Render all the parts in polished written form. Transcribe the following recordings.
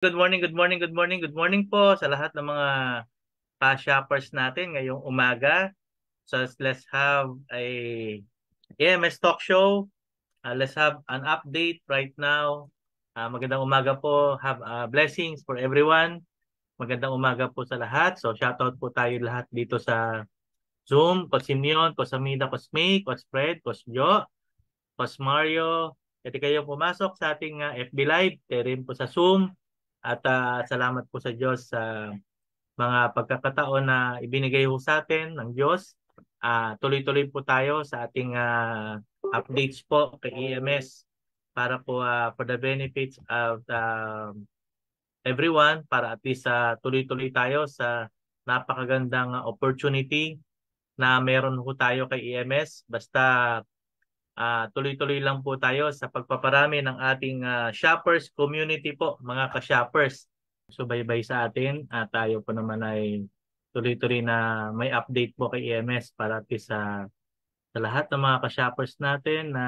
Good morning, good morning, good morning, good morning po sa lahat ng mga shoppers natin ngayong umaga. So let's have a AMS talk show. Let's have an update right now. Magandang umaga po. Have blessings for everyone. Magandang umaga po sa lahat. So shoutout po tayo lahat dito sa Zoom. Coach Simeon, Coach Amida, Coach May, Coach Fred, Coach Jo, Coach Mario. Pwede kayong pumasok sa ating FB Live. Pwede rin po sa Zoom. At salamat po sa Diyos sa mga pagkakataon na ibinigay ho sa atin ng Diyos. Tuloy-tuloy po tayo sa ating updates po kay EMS para po for the benefits of everyone, para at least tuloy-tuloy tayo sa napakagandang opportunity na meron ho tayo kay EMS. Basta tuloy-tuloy lang po tayo sa pagpaparami ng ating shoppers community po, mga ka-shoppers. Subaybay sa atin. Tayo po naman ay tuloy-tuloy na may update po kay EMS para at least sa lahat ng mga ka-shoppers natin na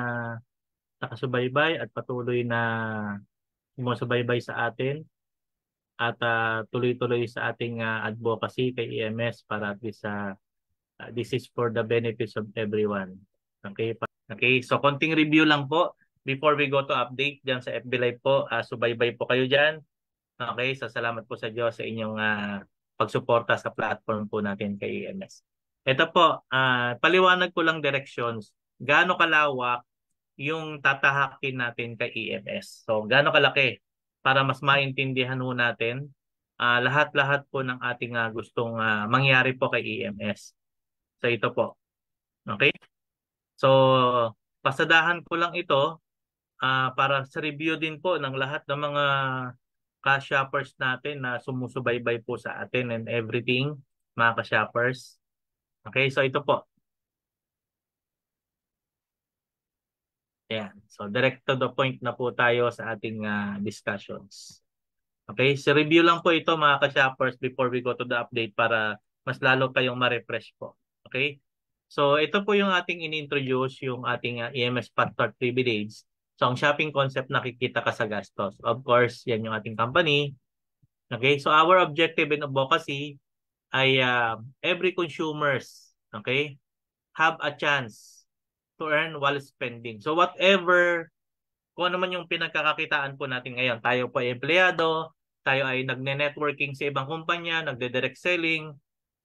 nakasubaybay at patuloy na sumusubaybay sa atin at tuloy-tuloy sa ating advocacy kay EMS para at least this is for the benefits of everyone. Okay? Okay, so konting review lang po before we go to update dyan sa FB Live po. Subaybay po kayo dyan. Okay, so salamat po sa Diyos sa inyong pagsuporta sa platform po natin kay EMS. Ito po, paliwanag ko lang directions. Gaano kalawak yung tatahakin natin kay EMS. So, gaano kalaki para mas maintindihan ho natin lahat-lahat po ng ating gustong mangyari po kay EMS. So, ito po. Okay? So, pasadahan ko lang ito para sa review din po ng lahat ng mga ka-shoppers natin na sumusubaybay po sa atin and everything, mga ka-shoppers. Okay, so ito po. Ayan. So, direct to the point na po tayo sa ating discussions. Okay, so review lang po ito mga ka-shoppers before we go to the update para mas lalo kayong ma-refresh po. Okay? So, ito po yung ating in-introduce, yung ating EMS Factor Privilege. So, ang shopping concept nakikita ka sa gastos. Of course, yan yung ating company. Okay? So, our objective in advocacy ay every consumers, okay, have a chance to earn while spending. So, whatever, kung ano man yung pinagkakakitaan po natin ngayon, tayo po ay empleyado, tayo ay nagne-networking sa ibang kumpanya, nagde-direct selling,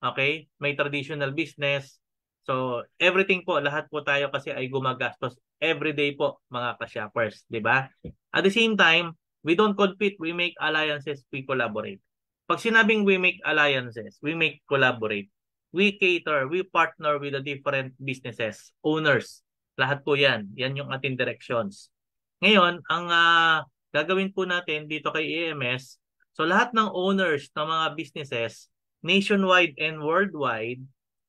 okay, may traditional business. So, everything po, lahat po tayo kasi ay gumagastos everyday po, mga ka-shoppers, di ba? At the same time, we don't compete, we make alliances, we collaborate. Pag sinabing we make alliances, we make collaborate, we cater, we partner with the different businesses, owners, lahat po yan. Yan yung ating directions. Ngayon, ang gagawin po natin dito kay EMS, so lahat ng owners ng mga businesses, nationwide and worldwide,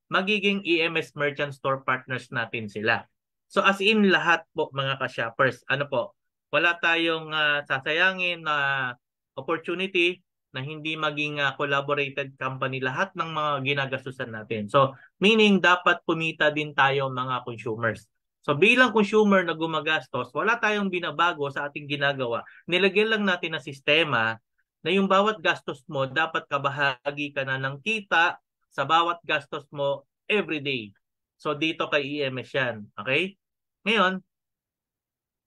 magiging EMS Merchant Store partners natin sila. So as in lahat po mga ka-shoppers, ano po, wala tayong sasayangin na opportunity na hindi maging collaborated company lahat ng mga ginagastusan natin. So meaning dapat kumita din tayo mga consumers. So bilang consumer na gumagastos, wala tayong binabago sa ating ginagawa. Nilagyan lang natin na sistema na yung bawat gastos mo, dapat kabahagi ka na ng kita sa bawat gastos mo every day. So dito kay EMS yan. Okay? Ngayon,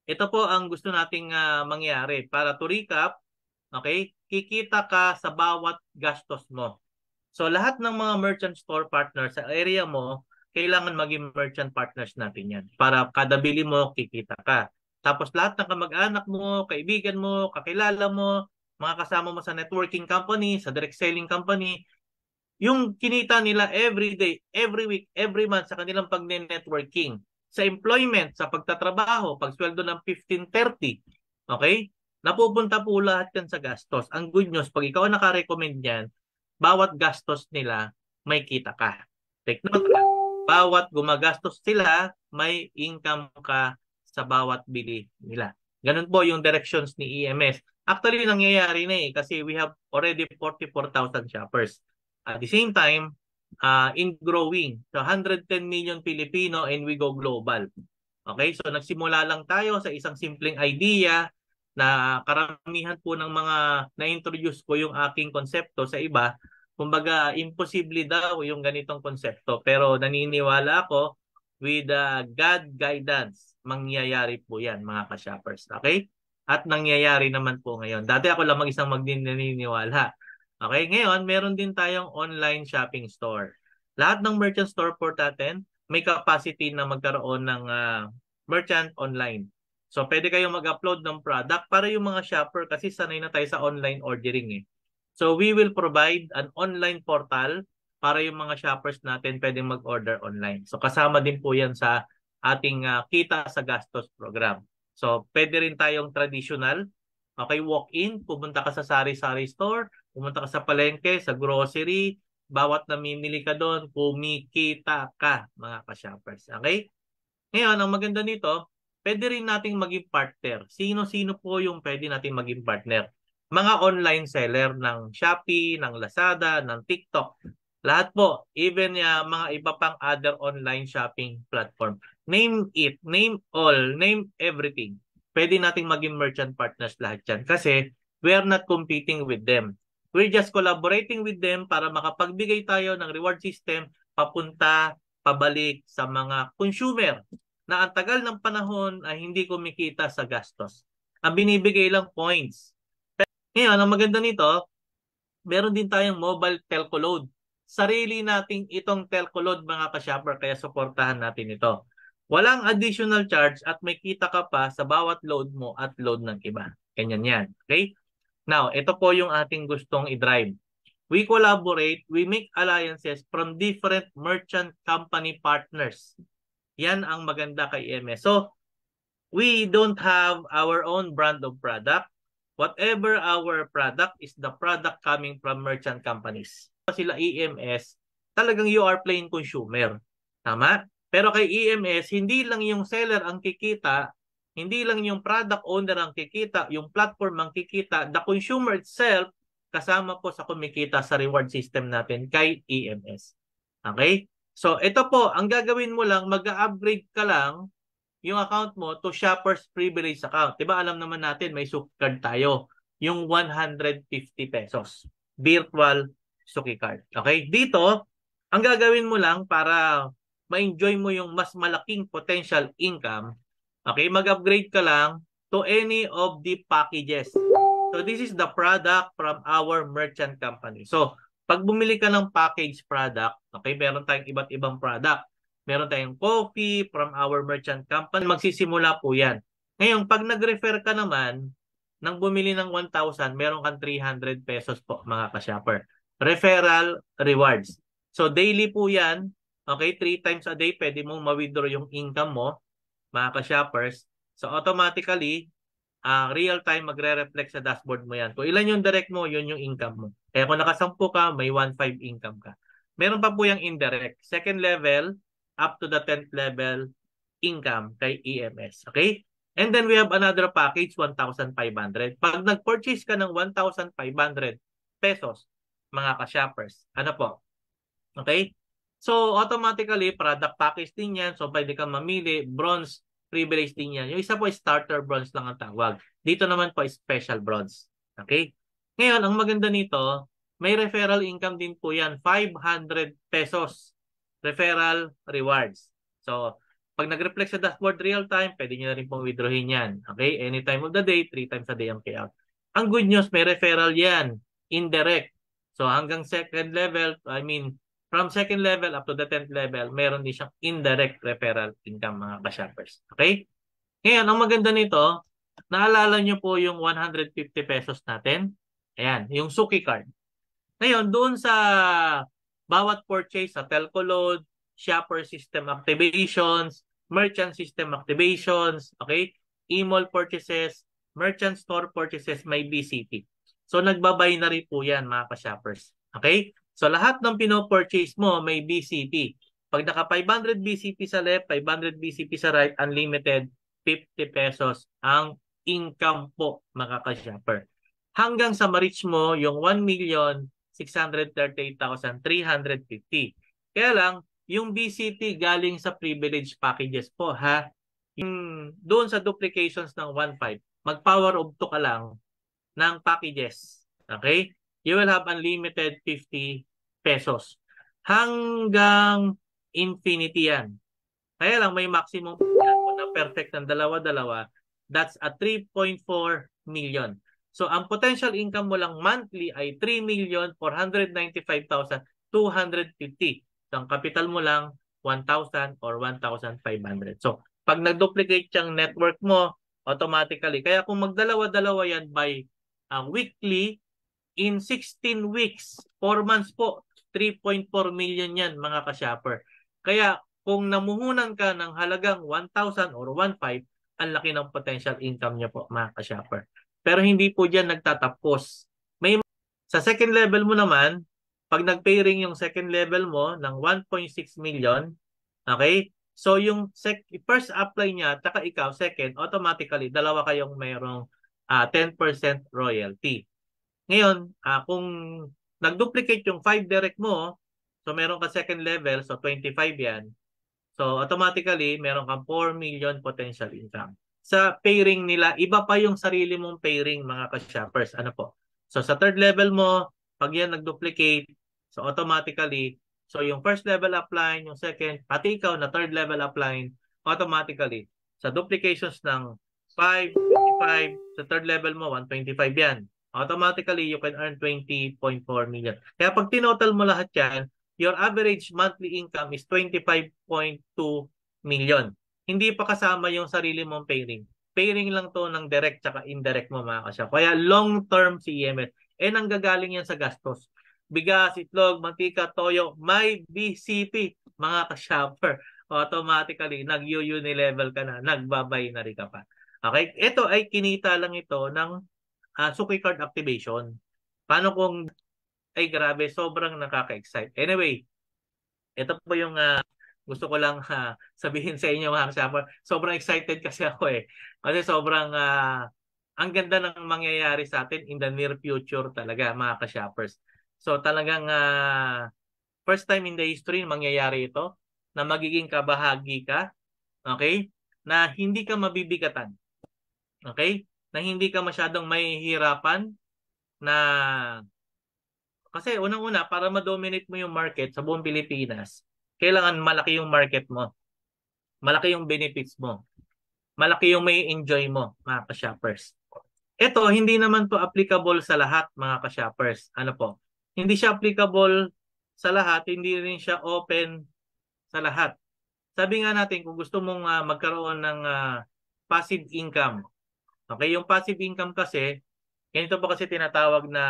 ito po ang gusto nating mangyari. Para to recap, okay, kikita ka sa bawat gastos mo. So lahat ng mga merchant store partners sa area mo, kailangan maging merchant partners natin yan. Para kada bili mo, kikita ka. Tapos lahat ng kamag-anak mo, kaibigan mo, kakilala mo, mga kasama mo sa networking company, sa direct selling company, yung kinita nila every day, every week, every month sa kanilang pag-networking, sa employment, sa pagtatrabaho, pagsweldo ng 15-30, okay? Napupunta po lahat yan sa gastos. Ang good news, pag ikaw nakarecommend yan, bawat gastos nila, may kita ka. Take note ka. Bawat gumagastos sila, may income ka sa bawat bili nila. Ganun po yung directions ni EMS. Actually, nangyayari na kasi we have already 44,000 shoppers. At the same time, in growing. So 110 million Filipino and we go global. Okay, so nagsimula lang tayo sa isang simpleng idea na karamihan po ng mga na-introduce ko yung aking konsepto sa iba, kumbaga imposible daw yung ganitong konsepto. Pero naniniwala ako with God guidance, mangyayari po yan mga ka-shoppers. Okay? At nangyayari naman po ngayon. Dati ako lang mag-isang naniniwala. Okay? Ngayon, meron din tayong online shopping store. Lahat ng merchant store po natin, may capacity na magkaroon ng merchant online. So, pwede kayong mag-upload ng product para yung mga shopper kasi sanay na tayo sa online ordering eh. So, we will provide an online portal para yung mga shoppers natin pwedeng mag-order online. So, kasama din po yan sa ating kita sa gastos program. So, pwede rin tayong traditional. Okay, walk-in, pumunta ka sa sari-sari store, pumunta ka sa palengke, sa grocery, bawat namimili ka doon, kumikita ka, mga ka-shoppers. Okay? Ngayon, ang maganda nito, pwede rin nating maging partner. Sino-sino po yung pwede nating maging partner? Mga online seller ng Shopee, ng Lazada, ng TikTok. Lahat po, even mga iba pang other online shopping platform. Name it, name all, name everything. Pwede nating maging merchant partners lahat yan. Kasi we are not competing with them. We're just collaborating with them para makapagbigay tayo ng reward system papunta pabalik sa mga consumer na ang tagal ng panahon ay hindi kumikita sa gastos. Ang binibigay lang points. Ngayon, ang maganda nito, meron din tayong mobile telco load. Sarili nating itong telco load mga ka-shopper kaya suportahan natin ito. Walang additional charge at may kita ka pa sa bawat load mo at load ng iba. Ganyan yan. Okay? Now, ito po yung ating gustong i-drive. We collaborate, we make alliances from different merchant company partners. Yan ang maganda kay EMS. So, we don't have our own brand of product. Whatever our product is the product coming from merchant companies. Sila EMS, talagang you are plain consumer. Tama? Pero kay EMS, hindi lang yung seller ang kikita, hindi lang yung product owner ang kikita, yung platform ang kikita, the consumer itself, kasama po sa kumikita sa reward system natin kay EMS. Okay? So, ito po, ang gagawin mo lang, mag-upgrade ka lang yung account mo to Shoppers Privilege account. Diba alam naman natin may Suki card tayo. Yung 150 pesos. Virtual Suki card. Okay? Dito, ang gagawin mo lang para ma-enjoy mo yung mas malaking potential income, okay, mag-upgrade ka lang to any of the packages. So this is the product from our merchant company. So, pag bumili ka ng package product, okay, meron tayong iba't ibang product. Meron tayong coffee from our merchant company. Magsisimula po yan. Ngayon, pag nag-refer ka naman, nang bumili ng 1,000, meron kang 300 pesos po mga ka-shopper. Referral rewards. So, daily po yan. Okay, 3 times a day, pwede mong ma-withdraw yung income mo, mga ka-shoppers. So, automatically, real time magre-reflect sa dashboard mo yan. Kung ilan yung direct mo, yun yung income mo. Kaya kung nakasampu ka, may 1.5 income ka. Meron pa po yung indirect. Second level, up to the 10th level income kay EMS. Okay? And then we have another package, 1,500. Pag nag-purchase ka ng 1,500 pesos, mga ka-shoppers, ano po? Okay? So, automatically, product package din yan. So, pwede kang mamili. Bronze privilege din yan. Yung isa po, starter bronze lang ang tawag. Dito naman po, special bronze. Okay? Ngayon, ang maganda nito, may referral income din po yan. 500 pesos. Referral rewards. So, pag nag-reflect sa dashboard real time, pwede nyo na rin pong withdrawin yan. Okay? Any time of the day, 3 times a day ang payout. Ang good news, may referral yan. Indirect. So, hanggang second level, from second level up to the 10th level, meron din siyang indirect referral income mga ka-shoppers. Okay? Ngayon, ang maganda nito, naalala nyo po yung 150 pesos natin? Ayan, yung Suki card. Ngayon, doon sa bawat purchase sa telco load, shopper system activations, merchant system activations, okay? E-mall purchases, merchant store purchases, may BCP. So, nagbabinary po yan mga ka-shoppers. Okay? So, lahat ng pino-purchase mo may BCP. Pag naka 500 BCP sa left, 500 BCP sa right, unlimited, 50 pesos ang income po mga ka-shopper. Hanggang sa ma-reach mo yung 1,638,350. Kaya lang, yung BCP galing sa privilege packages po ha. Yung doon sa duplications ng 1.5, mag-power of 2 ka lang ng packages. Okay? You will have unlimited 50 pesos. Hanggang infinity yan. Kaya lang may maximum na perfect ng dalawa-dalawa. That's a 3.4 million. So ang potential income mo lang monthly ay 3,495,250. So ang capital mo lang 1,000 or 1,500. So pag nag-duplicate yung network mo, automatically. Kaya kung magdalawa-dalawa yan by weekly, in 16 weeks, 4 months po, 3.4 million yan mga ka-shopper. Kaya kung namuhunan ka ng halagang 1,000 or 1,500, ang laki ng potential income niya po mga ka-shopper. Pero hindi po dyan nagtatapos. Sa second level mo naman, pag nag-pay ring yung second level mo ng 1.6 million, okay? So yung first apply niya, taka ikaw, second, automatically, dalawa kayong mayroong 10% royalty. Ngayon, kung nag-duplicate yung 5 direct mo, so meron ka second level, so 25 yan. So automatically, meron kang 4 million potential income. Sa pairing nila, iba pa yung sarili mong pairing mga ka-shoppers. Ano po? So sa third level mo, pag yan nag-duplicate, so automatically, so yung first level upline, yung second, pati ikaw na third level upline, automatically, sa duplications ng 5, 25, sa third level mo, 125 yan. Automatically, you can earn 20.4 million. Kaya pag tinotal mo lahat yan, your average monthly income is 25.2 million. Hindi pa kasama yung sarili mong pairing. Pairing lang to ng direct tsaka indirect mo mga kasya. Kaya long-term si EMS. Nanggagaling yan sa gastos. Bigas, itlog, mantika, toyo, may BCP mga ka-shopper. Automatically, nag-unilevel ka na, nagbabinary ka pa. Okay? Ito ay kinita lang ito ng Suki card activation. Paano kung ay grabe, sobrang nakaka-excite. Anyway, ito po yung gusto ko lang sabihin sa inyo mga kasama. Sobrang excited kasi ako eh. Kasi sobrang ang ganda ng mangyayari sa atin in the near future talaga mga ka-shoppers. So talagang first time in the history mangyayari ito na magiging kabahagi ka, okay? Na hindi ka mabibigatan. Okay? Na hindi ka masyadong mahihirapan na kasi unang-una, para ma-dominate mo yung market sa buong Pilipinas, kailangan malaki yung market mo. Malaki yung benefits mo. Malaki yung may enjoy mo, mga ka-shoppers. Ito, hindi naman to applicable sa lahat, mga ka-shoppers. Ano po? Hindi siya applicable sa lahat, hindi rin siya open sa lahat. Sabi nga natin, kung gusto mong magkaroon ng passive income. Okay, yung passive income kasi, ganito po kasi tinatawag na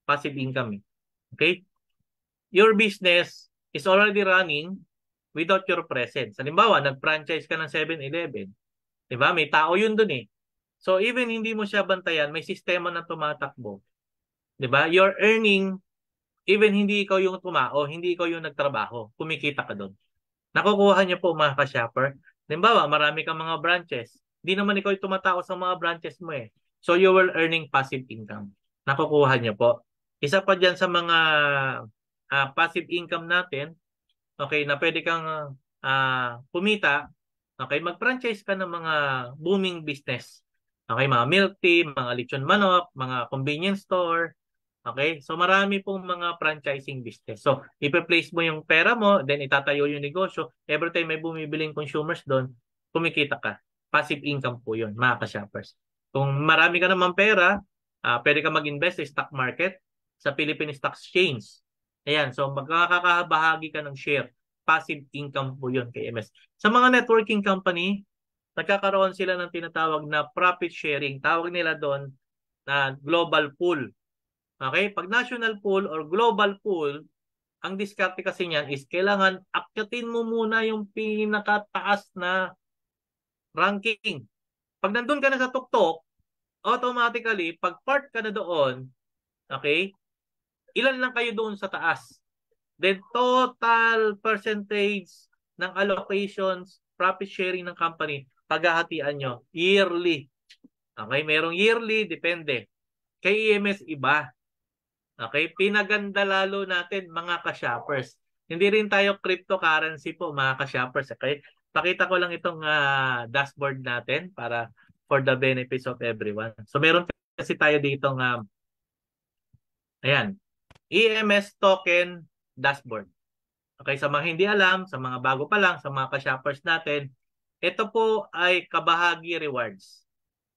passive income. Okay? Your business is already running without your presence. Halimbawa, nag-franchise ka ng 7-Eleven. Diba? May tao yun dun eh. So, even hindi mo siya bantayan, may sistema na tumatakbo. Diba? You're earning, even hindi ikaw yung tumao, hindi ikaw yung nagtrabaho, kumikita ka dun. Nakukuha niyo po mga ka-shopper. Halimbawa, marami kang mga branches. Hindi naman ikaw yung tumatao sa mga branches mo eh. So, you will earning passive income. Nakukuha niyo po. Isa pa dyan sa mga passive income natin, okay, na pwede kang kumita, okay, mag-franchise ka ng mga booming business. Okay, mga milk tea, mga lechon manok, mga convenience store. Okay, so marami pong mga franchising business. So, ipe-place mo yung pera mo, then itatayo yung negosyo. Every time may bumibiling consumers doon, kumikita ka. Passive income po yun, mga ka-shoppers. Kung marami ka naman pera, pwede ka mag-invest sa stock market, sa Philippine Stock Exchange. Ayan, so magkakabahagi ka ng share. Passive income po yun kay MS. Sa mga networking company, nagkakaroon sila ng tinatawag na profit sharing. Tawag nila doon na global pool. Okay? Pag national pool or global pool, ang diskarte kasi niyan is kailangan akyatin mo muna yung pinakataas na ranking. Pag nandun ka na sa tuktok, automatically, pag part ka na doon, okay, ilan lang kayo doon sa taas. Then total percentage ng allocations, profit sharing ng company, paghahatian nyo, yearly. Okay, merong yearly, depende. Kay EMS iba. Okay, pinaganda lalo natin mga ka-shoppers. Hindi rin tayo cryptocurrency po mga ka-shoppers. Okay, pakita ko lang itong dashboard natin para for the benefits of everyone. So meron kasi tayo dito nga, ayan, EMS token dashboard. Okay, sa mga hindi alam, sa mga bago pa lang, sa mga ka-shoppers natin, ito po ay kabahagi rewards.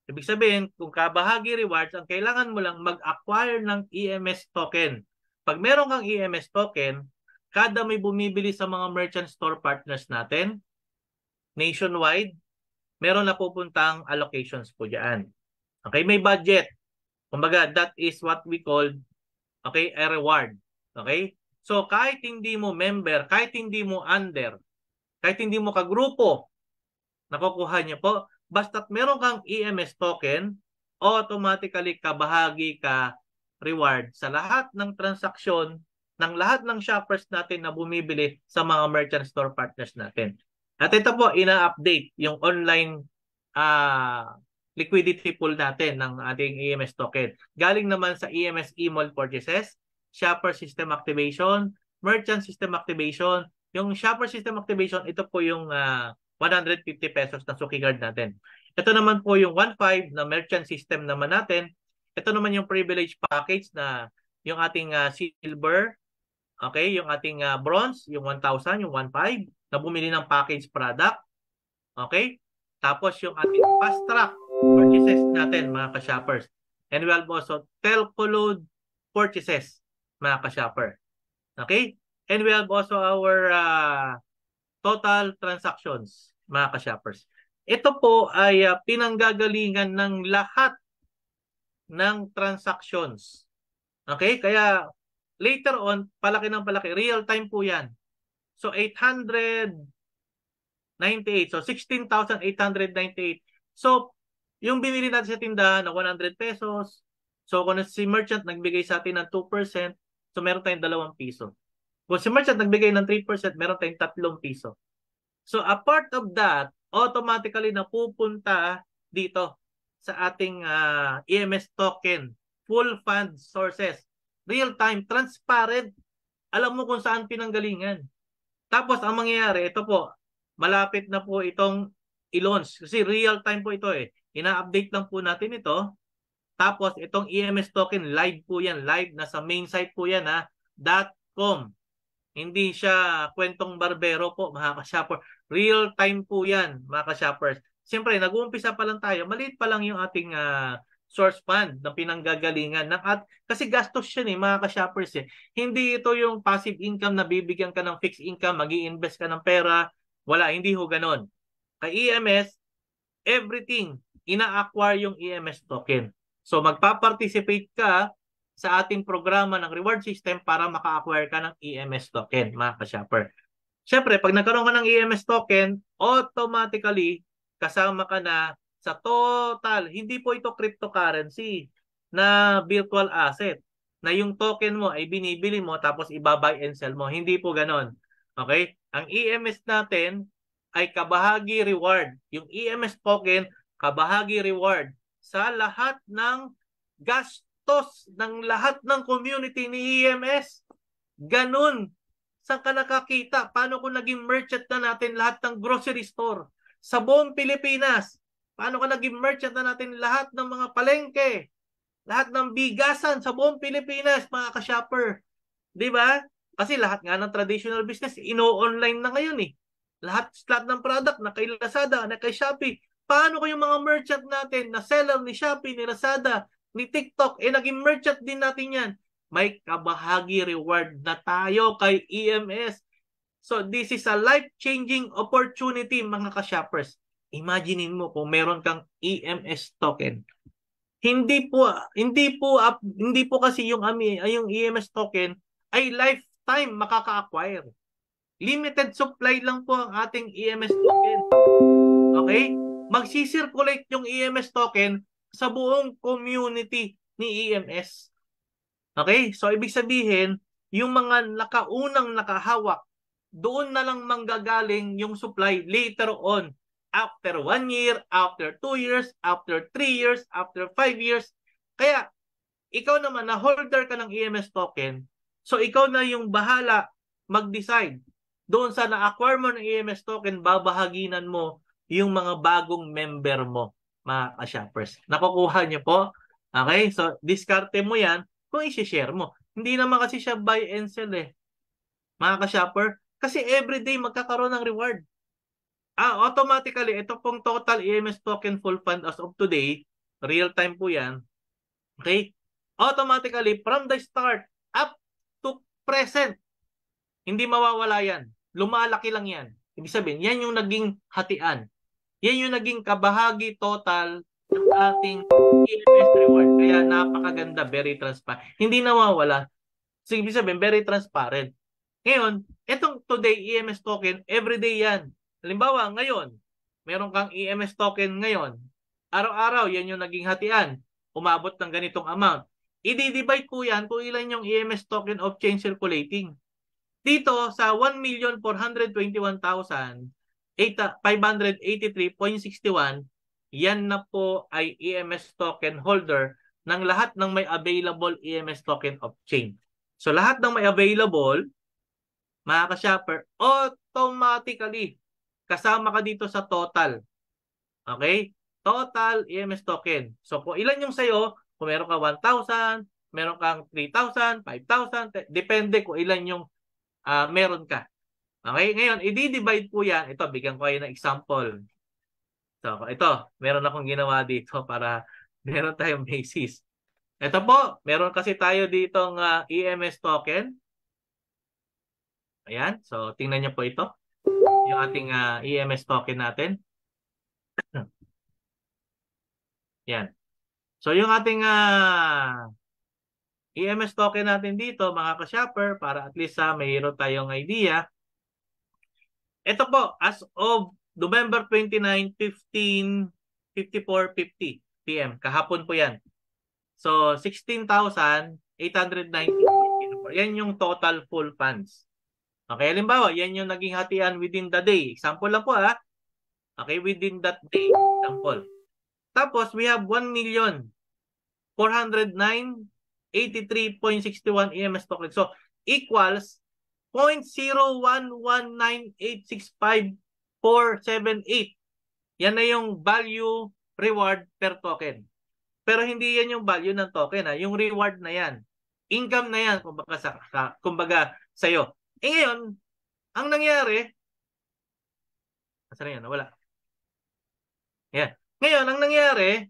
Ibig sabihin, kung kabahagi rewards, ang kailangan mo lang mag-acquire ng EMS token. Pag meron kang EMS token, kada may bumibili sa mga merchant store partners natin, nationwide, meron na pupuntang allocations po dyan. Okay, may budget. Kumbaga, that is what we call, okay, a reward. Okay? So, kahit hindi mo member, kahit hindi mo under, kahit hindi mo kagrupo, nakukuha niyo po, basta't meron kang EMS token, automatically kabahagi ka reward sa lahat ng transaksyon ng lahat ng shoppers natin na bumibili sa mga merchant store partners natin. At ito po, ina-update yung online liquidity pool natin ng ating EMS token. Galing naman sa EMS e-mall purchases, shopper system activation, merchant system activation. Yung shopper system activation, ito po yung 150 pesos na Suki card natin. Ito naman po yung 1.5 na merchant system naman natin. Ito naman yung privilege package na yung ating silver, okay, yung ating bronze, yung 1,000, yung 1.5 na bumili ng package product. Okay? Tapos yung ating fast track purchases natin, mga ka-shoppers. And we have also telco load purchases, mga ka-shopper. Okay? And we have also our total transactions, mga ka-shoppers. Ito po ay pinanggagalingan ng lahat ng transactions. Okay? Kaya later on, palaki ng palaki. Real time po yan. So 898. So 16,898. So yung binili natin sa tindahan na 100 pesos. So kung si merchant nagbigay sa atin ng 2%, so meron tayong 2 piso. Kung si merchant nagbigay ng 3%, meron tayong 3 piso. So a part of that, automatically napupunta dito sa ating EMS token, full fund sources, real time, transparent. Alam mo kung saan pinanggalingan. Tapos ang mangyayari, ito po, malapit na po itong i-launch. Kasi real time po ito eh. Ina-update lang po natin ito. Tapos itong EMS token, live po yan. Live, nasa main site po yan ha. .com. Hindi siya kwentong barbero po, mga ka-shopper. Real time po yan, mga ka-shoppers. Siyempre, nag-uumpisa pa lang tayo. Maliit pa lang yung ating source fund na pinanggagalingan. Kasi gastos siya mga ka-shoppers eh. Hindi ito yung passive income na bibigyan ka ng fixed income, mag-i-invest ka ng pera. Wala, hindi ho ganon. Kay EMS, everything, ina-acquire yung EMS token. So magpa-participate ka sa ating programa ng reward system para maka-acquire ka ng EMS token, mga ka-shopper. Siyempre, pag nagkaroon ka ng EMS token, automatically, kasama ka na sa total, hindi po ito cryptocurrency na virtual asset, na yung token mo ay binibili mo tapos iba-buy and sell mo. Hindi po ganon. Okay? Ang EMS natin ay kabahagi reward. Yung EMS token, kabahagi reward sa lahat ng gastos ng lahat ng community ni EMS. Ganun. Saan ka nakakita? Paano kung naging merchant na natin lahat ng grocery store sa buong Pilipinas? Paano ka naging merchant na natin lahat ng mga palengke? Lahat ng bigasan sa buong Pilipinas, mga ka-shopper. Di ba? Kasi lahat nga ng traditional business, ino-online na ngayon eh. Lahat ng product na kay Lazada, na kay Shopee. Paano ko yung mga merchant natin na seller ni Shopee, ni Lazada, ni TikTok, naging merchant din natin yan. May kabahagi reward na tayo kay EMS. So this is a life-changing opportunity, mga ka-shoppers. Imaginein mo kung meron kang EMS token. Hindi po kasi yung EMS token ay lifetime makaka-acquire. Limited supply lang po ang ating EMS token. Okay? Magsisirculate yung EMS token sa buong community ni EMS. Okay? So, ibig sabihin, yung mga nakaunang nakahawak, doon na lang manggagaling yung supply later on. After 1 year, after 2 years, after 3 years, after 5 years. Kaya, ikaw naman na holder ka ng EMS token, so ikaw na yung bahala mag-decide. Doon sa na-acquire mo ng EMS token, babahaginan mo yung mga bagong member mo. mga ka-shoppers. Nakukuha niyo po. Okay? So, diskarte mo yan kung i-share mo. Hindi naman kasi siya buy and sell mga ka-shopper. Kasi everyday magkakaroon ng reward. Automatically, ito pong total EMS token full fund as of today, real time po yan. Okay? Automatically, from the start up to present, hindi mawawala yan. Lumalaki lang yan. Ibig sabihin, yan yung naging hatian. Yan yung naging kabahagi total ng ating EMS reward. Kaya napakaganda, very transparent. Hindi nawawala. So, ibig sabihin, very transparent. Ngayon, itong today EMS token, everyday yan. Halimbawa, ngayon, meron kang EMS token ngayon. Araw-araw, yan yung naging hatian. Umabot ng ganitong amount. I-divide po yan kung ilan yung EMS token of change circulating. Dito sa 1,421,583.61, yan na po ay EMS token holder ng lahat ng may available EMS token of change. So lahat ng may available, mga ka-shopper, automatically kasama ka dito sa total. Okay? Total EMS token. So kung ilan yung sayo, kung meron ka 1,000, meron kang 3,000, 5,000, depende kung ilan yung meron ka. Okay? Ngayon, i-divide po yan. Ito, bigyan ko kayo ng example. So, ito, meron akong ginawa dito para meron tayong basis. Ito po, meron kasi tayo ditong EMS token. Ayan. So, tingnan nyo po ito. Yung ating EMS token natin. Yan. So, yung ating EMS token natin dito, mga ka-shopper, para at least mayroon tayong idea. Ito po, as of November 29, 54:50 PM. Kahapon po yan. So, 16,890. Yan yung total full funds. Okay, halimbawa, yan yung naging hatian within the day. Example lang po Okay, within that day. Example. Tapos, we have 1,409,83.61 EMS token. So, equals 0.0119865478. Yan na yung value reward per token. Pero hindi yan yung value ng token. Yung reward na yan. Income na yan, kumbaga sa'yo. Ngayon, ang nangyari, saan yan? Wala. Yan. Ngayon, ang nangyari,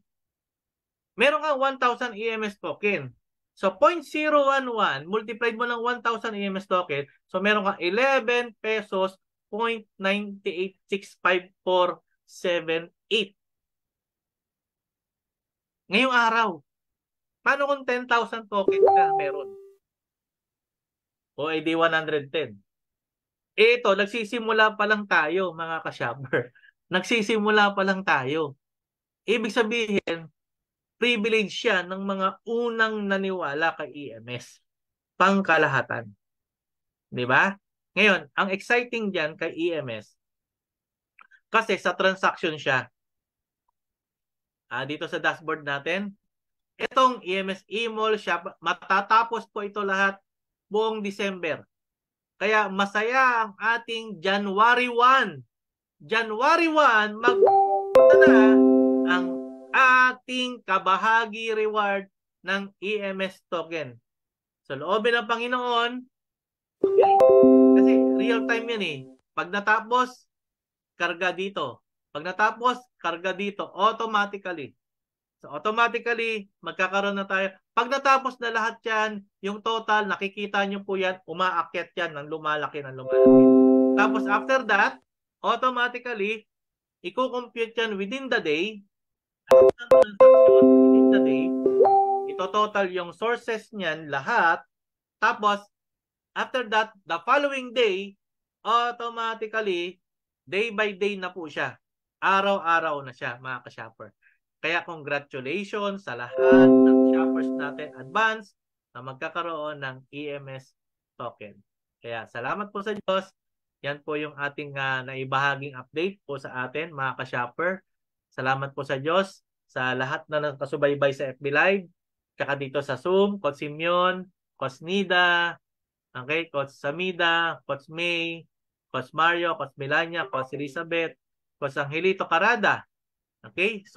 meron kang 1,000 EMS token. So, 0.011, multiplied mo ng 1,000 EMS token, so meron kang 11 pesos 0.9865478. Ngayong araw, paano kung 10,000 token ka meron? O edi 110. Ito, nagsisimula pa lang tayo, mga ka-shopper. Nagsisimula pa lang tayo. Ibig sabihin, privilege siya ng mga unang naniwala kay EMS. Pangkalahatan. Di ba? Ngayon, ang exciting dyan kay EMS, kasi sa transaction siya, dito sa dashboard natin, itong EMS e-mall siya, matatapos po ito lahat buong December. Kaya masaya ang ating January 1. January 1, magpunta na ang ating kabahagi reward ng EMS token. So, loobin ng Panginoon, okay? Kasi real time yan Pag natapos, karga dito. Pag natapos, karga dito. Automatically. So, automatically, magkakaroon na tayo. Pag natapos na lahat yan, yung total, nakikita nyo po yan, umaakyat yan ng lumalaki, ng lumalaki. Tapos, after that, automatically, i-compute yan within the day. Ang transaction within the day, ito total yung sources niyan, lahat. Tapos, after that, the following day, automatically, day by day na po siya. Araw-araw na siya, mga ka-shopper. Kaya congratulations sa lahat ng shoppers natin advance na magkakaroon ng EMS token. Kaya salamat po sa Diyos. Yan po yung ating naibahaging update po sa atin, mga ka-shopper. Salamat po sa Diyos sa lahat na nakasubaybay sa FB Live. Tsaka dito sa Zoom, Coach Simeon, Coach Nida, okay, Coach Samida, Coach May, Coach Mario, Coach Melania, Coach Elizabeth, Coach Angelito Carada. Okay? So,